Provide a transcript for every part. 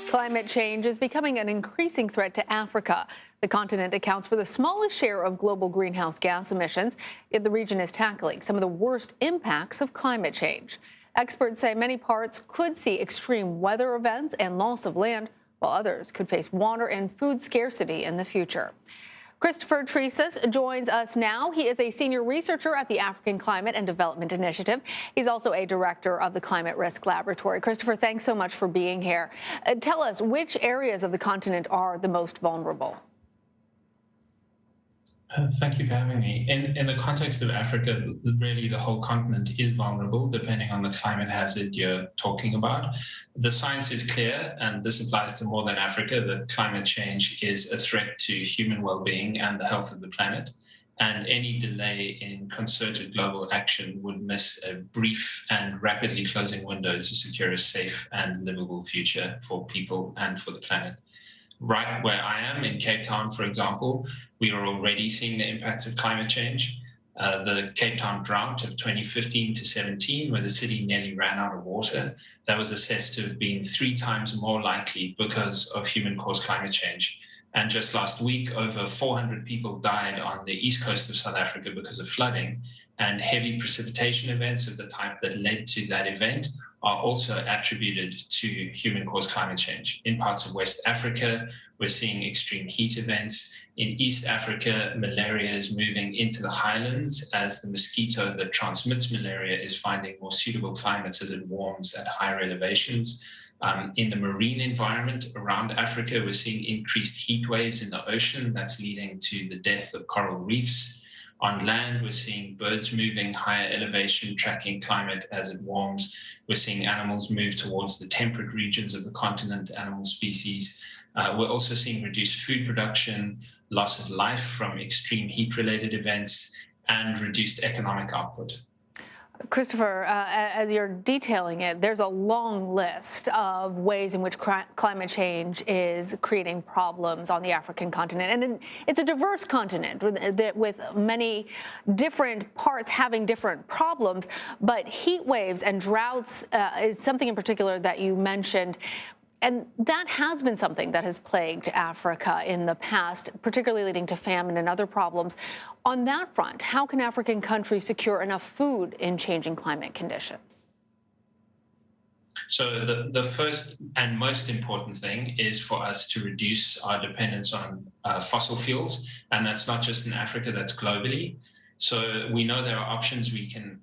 Climate change is becoming an increasing threat to Africa. The continent accounts for the smallest share of global greenhouse gas emissions, yet the region is tackling some of the worst impacts of climate change. Experts say many parts could see extreme weather events and loss of land, while others could face water and food scarcity in the future. Christopher Trisos joins us now. He is a senior researcher at the African Climate and Development Initiative. He's also a director of the Climate Risk Laboratory. Christopher, thanks so much for being here. Tell us, which areas of the continent are the most vulnerable? Thank you for having me. In the context of Africa, really the whole continent is vulnerable depending on the climate hazard you're talking about. The science is clear, and this applies to more than Africa, that climate change is a threat to human well-being and the health of the planet. And any delay in concerted global action would miss a brief and rapidly closing window to secure a safe and livable future for people and for the planet. Right where I am in Cape Town, for example, we are already seeing the impacts of climate change. The Cape Town drought of 2015 to 17, where the city nearly ran out of water, that was assessed to have been 3 times more likely because of human-caused climate change. And just last week, over 400 people died on the east coast of South Africa because of flooding, and heavy precipitation events of the type that led to that event are also attributed to human-caused climate change. In parts of West Africa, we're seeing extreme heat events. In East Africa, malaria is moving into the highlands as the mosquito that transmits malaria is finding more suitable climates as it warms at higher elevations. In the marine environment around Africa, we're seeing increased heat waves in the ocean that's leading to the death of coral reefs. On land, we're seeing birds moving higher elevation, tracking climate as it warms. We're seeing animals move towards the temperate regions of the continent, animal species. We're also seeing reduced food production, loss of life from extreme heat-related events, and reduced economic output. Christopher, as you're detailing it, there's a long list of ways in which climate change is creating problems on the African continent. And it's a diverse continent with many different parts having different problems. But heat waves and droughts is something in particular that you mentioned. And that has been something that has plagued Africa in the past, particularly leading to famine and other problems. On that front, how can African countries secure enough food in changing climate conditions? So the first and most important thing is for us to reduce our dependence on fossil fuels. And that's not just in Africa, that's globally. So we know there are options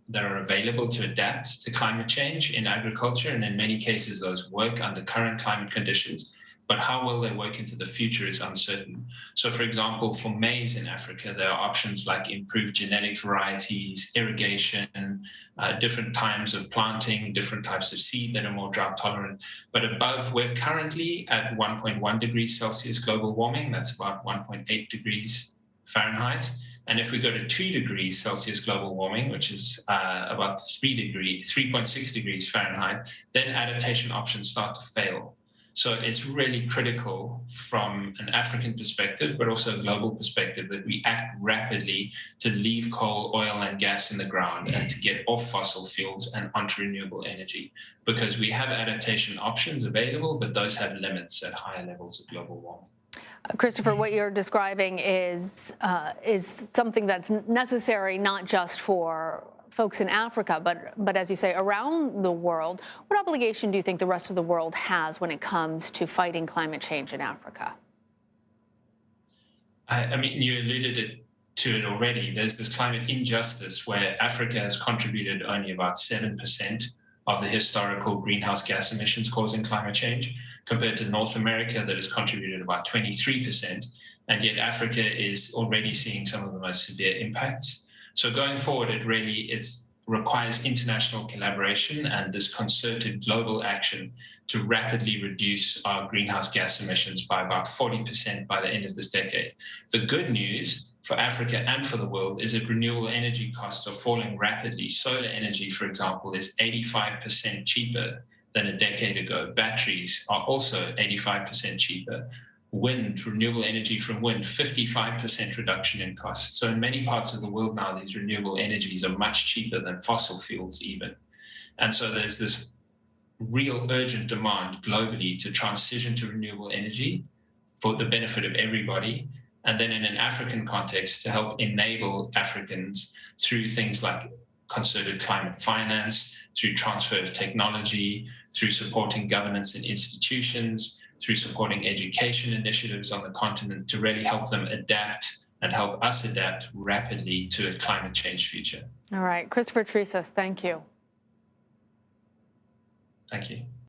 that are available to adapt to climate change in agriculture, and in many cases those work under current climate conditions, but how well they work into the future is uncertain. So for example, for maize in Africa, there are options like improved genetic varieties, irrigation, different times of planting, different types of seed that are more drought tolerant. But we're currently at 1.1 degrees Celsius global warming, that's about 1.8 degrees Fahrenheit. And if we go to 2 degrees Celsius global warming, which is about 3.6 degrees Fahrenheit, then adaptation options start to fail. So it's really critical from an African perspective, but also a global perspective, that we act rapidly to leave coal, oil, and gas in the ground and to get off fossil fuels and onto renewable energy, because we have adaptation options available, but those have limits at higher levels of global warming. Christopher, what you're describing is something that's necessary not just for folks in Africa, but as you say, around the world. What obligation do you think the rest of the world has when it comes to fighting climate change in Africa? I mean, you alluded to it already. There's this climate injustice where Africa has contributed only about 7% of the historical greenhouse gas emissions causing climate change, compared to North America that has contributed about 23%, and yet Africa is already seeing some of the most severe impacts. So going forward, it requires international collaboration and this concerted global action to rapidly reduce our greenhouse gas emissions by about 40% by the end of this decade. The good news for Africa and for the world is that renewable energy costs are falling rapidly. Solar energy, for example, is 85% cheaper than a decade ago. Batteries are also 85% cheaper. Wind, renewable energy from wind, 55% reduction in costs. So in many parts of the world now, these renewable energies are much cheaper than fossil fuels even. And so there's this real urgent demand globally to transition to renewable energy for the benefit of everybody. And then in an African context, to help enable Africans through things like concerted climate finance, through transfer of technology, through supporting governments and institutions, through supporting education initiatives on the continent to really help them adapt and help us adapt rapidly to a climate change future. All right, Christopher Trisos, thank you. Thank you.